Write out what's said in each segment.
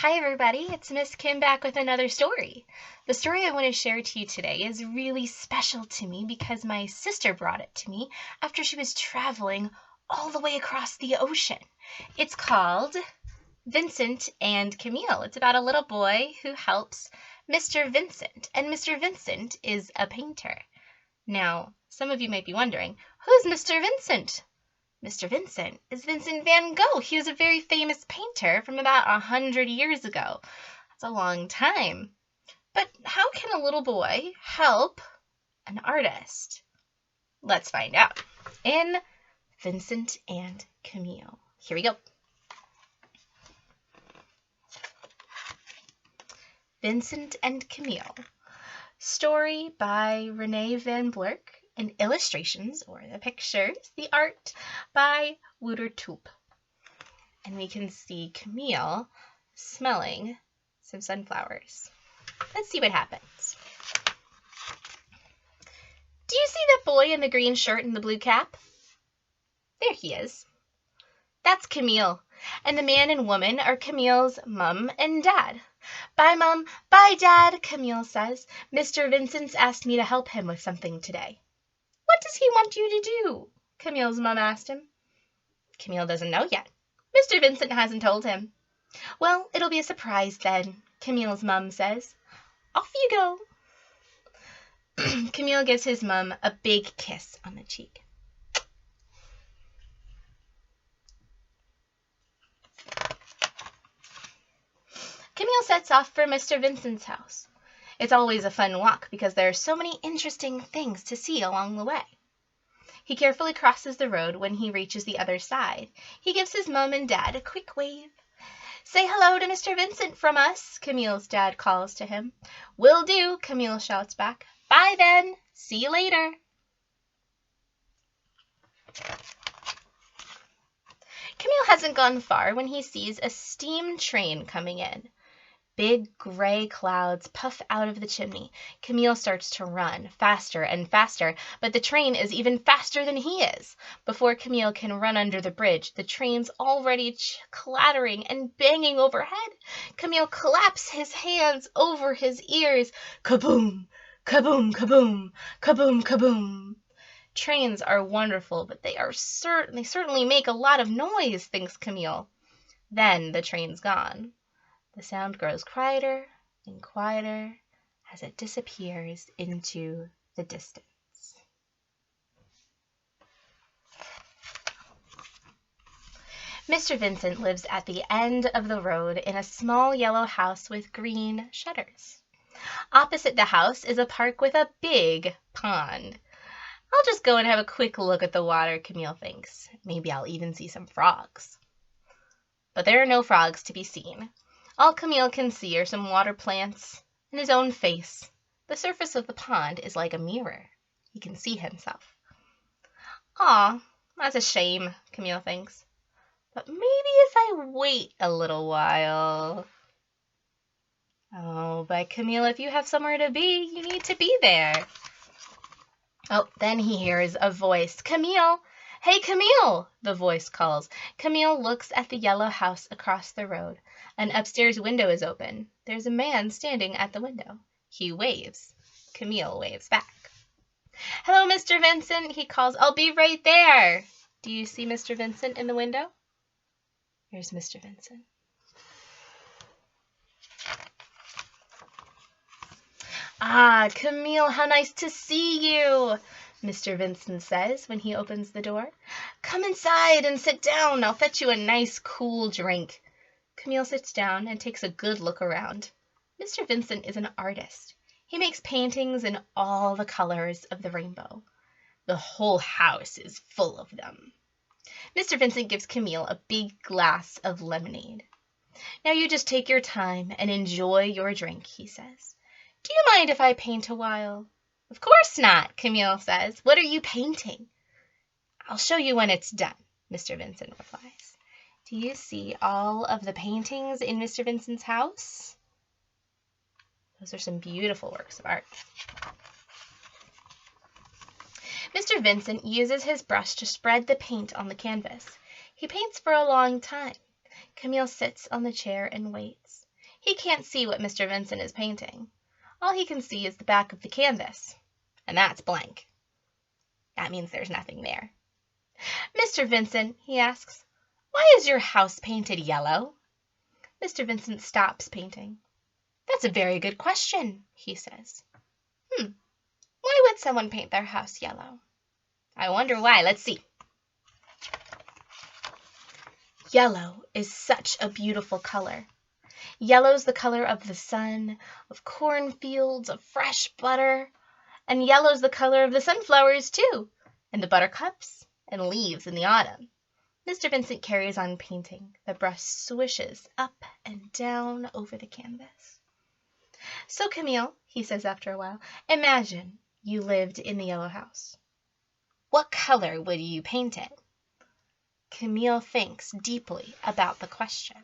Hi everybody, it's Miss Kim back with another story. The story I want to share to you today is really special to me because my sister brought it to me after she was traveling all the way across the ocean. It's called Vincent and Camille. It's about a little boy who helps Mr. Vincent, and Mr. Vincent is a painter. Now, some of you might be wondering, who's Mr. Vincent? Mr. Vincent is Vincent van Gogh. He was a very famous painter from about 100 years ago. That's a long time. But how can a little boy help an artist? Let's find out in Vincent and Camille. Here we go. Vincent and Camille. Story by Renee Van Blerk. And illustrations, or the pictures, the art by Wouter Toop. And we can see Camille smelling some sunflowers. Let's see what happens. Do you see that boy in the green shirt and the blue cap? There he is. That's Camille. And the man and woman are Camille's mom and dad. Bye, Mom. Bye, Dad, Camille says. Mr. Vincent's asked me to help him with something today. What does he want you to do? Camille's mom asked him. Camille doesn't know yet. Mr. Vincent hasn't told him. Well, it'll be a surprise then, Camille's mom says. Off you go. Camille gives his mom a big kiss on the cheek. Camille sets off for Mr. Vincent's house. It's always a fun walk because there are so many interesting things to see along the way. He carefully crosses the road when he reaches the other side. He gives his mom and dad a quick wave. Say hello to Mr. Vincent from us, Camille's dad calls to him. Will do, Camille shouts back. Bye then. See you later. Camille hasn't gone far when he sees a steam train coming in. Big gray clouds puff out of the chimney. Camille starts to run faster and faster, but the train is even faster than he is. Before Camille can run under the bridge, the train's already clattering and banging overhead. Camille claps his hands over his ears. Kaboom! Kaboom! Kaboom! Kaboom! Kaboom! Trains are wonderful, but they certainly make a lot of noise, thinks Camille. Then the train's gone. The sound grows quieter and quieter as it disappears into the distance. Mr. Vincent lives at the end of the road in a small yellow house with green shutters. Opposite the house is a park with a big pond. I'll just go and have a quick look at the water, Camille thinks. Maybe I'll even see some frogs. But there are no frogs to be seen. All Camille can see are some water plants and his own face. The surface of the pond is like a mirror. He can see himself. Aw, that's a shame, Camille thinks. But maybe if I wait a little while... Oh, but Camille, if you have somewhere to be, you need to be there. Oh, then he hears a voice. Camille! Hey, Camille! The voice calls. Camille looks at the yellow house across the road. An upstairs window is open. There's a man standing at the window. He waves. Camille waves back. Hello, Mr. Vincent, he calls. I'll be right there. Do you see Mr. Vincent in the window? Here's Mr. Vincent. Ah, Camille, how nice to see you, Mr. Vincent says when he opens the door. Come inside and sit down. I'll fetch you a nice, cool drink. Camille sits down and takes a good look around. Mr. Vincent is an artist. He makes paintings in all the colors of the rainbow. The whole house is full of them. Mr. Vincent gives Camille a big glass of lemonade. Now you just take your time and enjoy your drink, he says. Do you mind if I paint a while? Of course not, Camille says. What are you painting? I'll show you when it's done, Mr. Vincent replies. Do you see all of the paintings in Mr. Vincent's house? Those are some beautiful works of art. Mr. Vincent uses his brush to spread the paint on the canvas. He paints for a long time. Camille sits on the chair and waits. He can't see what Mr. Vincent is painting. All he can see is the back of the canvas, and that's blank. That means there's nothing there. Mr. Vincent, he asks, why is your house painted yellow? Mr. Vincent stops painting. That's a very good question, he says. Why would someone paint their house yellow? I wonder why. Let's see. Yellow is such a beautiful color. Yellow's the color of the sun, of cornfields, of fresh butter. And yellow's the color of the sunflowers, too, and the buttercups and leaves in the autumn. Mr. Vincent carries on painting. The brush swishes up and down over the canvas. So, Camille, he says after a while, imagine you lived in the yellow house. What color would you paint it? Camille thinks deeply about the question.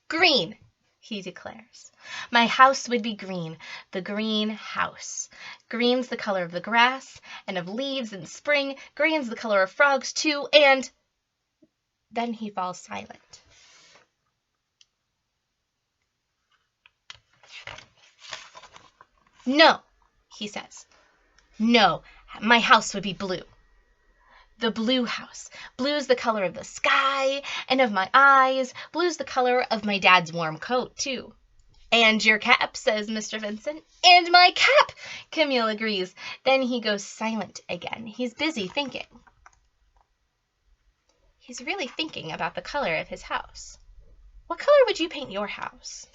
Green, he declares. My house would be green, the green house. Green's the color of the grass and of leaves in spring. Green's the color of frogs, too, and... Then he falls silent. No, he says. No, my house would be blue. The blue house. Blue's the color of the sky and of my eyes. Blue's the color of my dad's warm coat, too. And your cap, says Mr. Vincent. And my cap, Camille agrees. Then he goes silent again. He's busy thinking. He's really thinking about the color of his house. What color would you paint your house?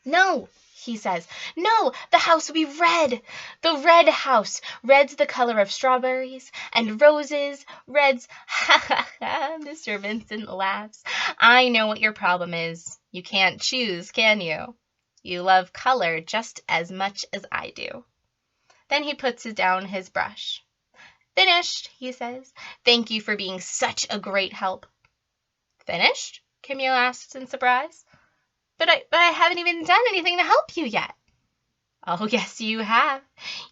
No, he says. No, the house would be red. The red house. Red's the color of strawberries and roses. Red's... Ha ha ha, Mr. Vincent laughs. I know what your problem is. You can't choose, can you? You love color just as much as I do. Then he puts down his brush. Finished, he says. Thank you for being such a great help. Finished? Camille asks in surprise. But I haven't even done anything to help you yet. Oh, yes, you have.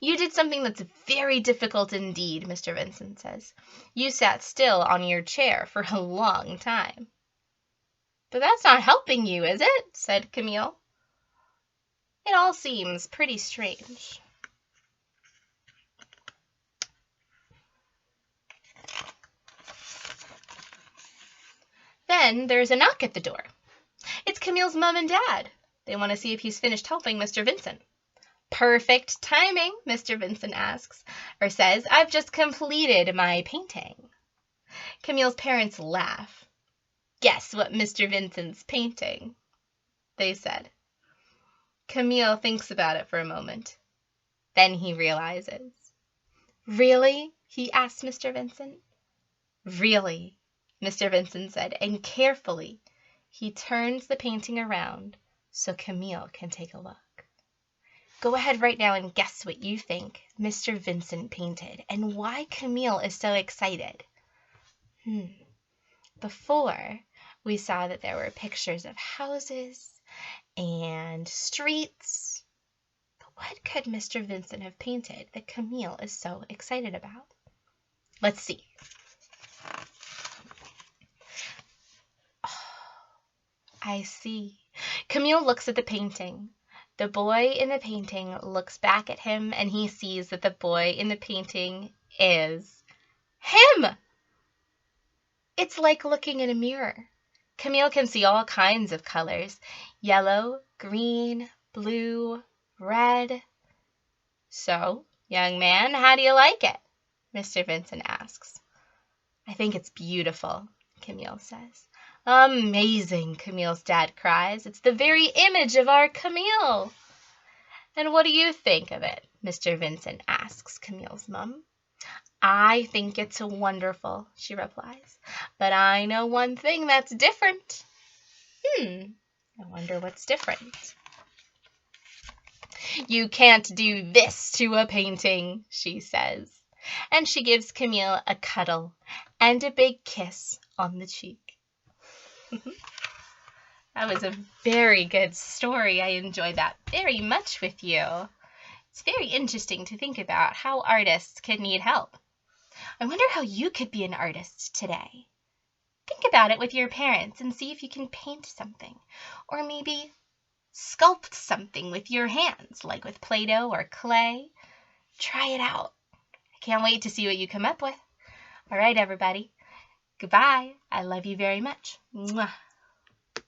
You did something that's very difficult indeed, Mr. Vincent says. You sat still on your chair for a long time. But that's not helping you, is it? Said Camille. It all seems pretty strange. Then there's a knock at the door. It's Camille's mom and dad. They want to see if he's finished helping Mr. Vincent. Perfect timing, Mr. Vincent asks, or says, I've just completed my painting. Camille's parents laugh. Guess what Mr. Vincent's painting, they said. Camille thinks about it for a moment. Then he realizes. Really? He asked Mr. Vincent. Really, Mr. Vincent said, and carefully he turns the painting around so Camille can take a look. Go ahead right now and guess what you think Mr. Vincent painted and why Camille is so excited. Before, we saw that there were pictures of houses and streets. But what could Mr. Vincent have painted that Camille is so excited about? Let's see. I see. Camille looks at the painting. The boy in the painting looks back at him, and he sees that the boy in the painting is him. It's like looking in a mirror. Camille can see all kinds of colors: yellow, green, blue, red. So, young man, how do you like it? Mr. Vincent asks. I think it's beautiful, Camille says. Amazing, Camille's dad cries. It's the very image of our Camille. And what do you think of it? Mr. Vincent asks Camille's mom. I think it's wonderful, she replies. But I know one thing that's different. I wonder what's different. You can't do this to a painting, she says. And she gives Camille a cuddle and a big kiss on the cheek. That was a very good story. I enjoyed that very much with you. It's very interesting to think about how artists can need help. I wonder how you could be an artist today. Think about it with your parents and see if you can paint something, or maybe sculpt something with your hands, like with Play-Doh or clay. Try it out. I can't wait to see what you come up with. All right, everybody. Goodbye. I love you very much. Mwah.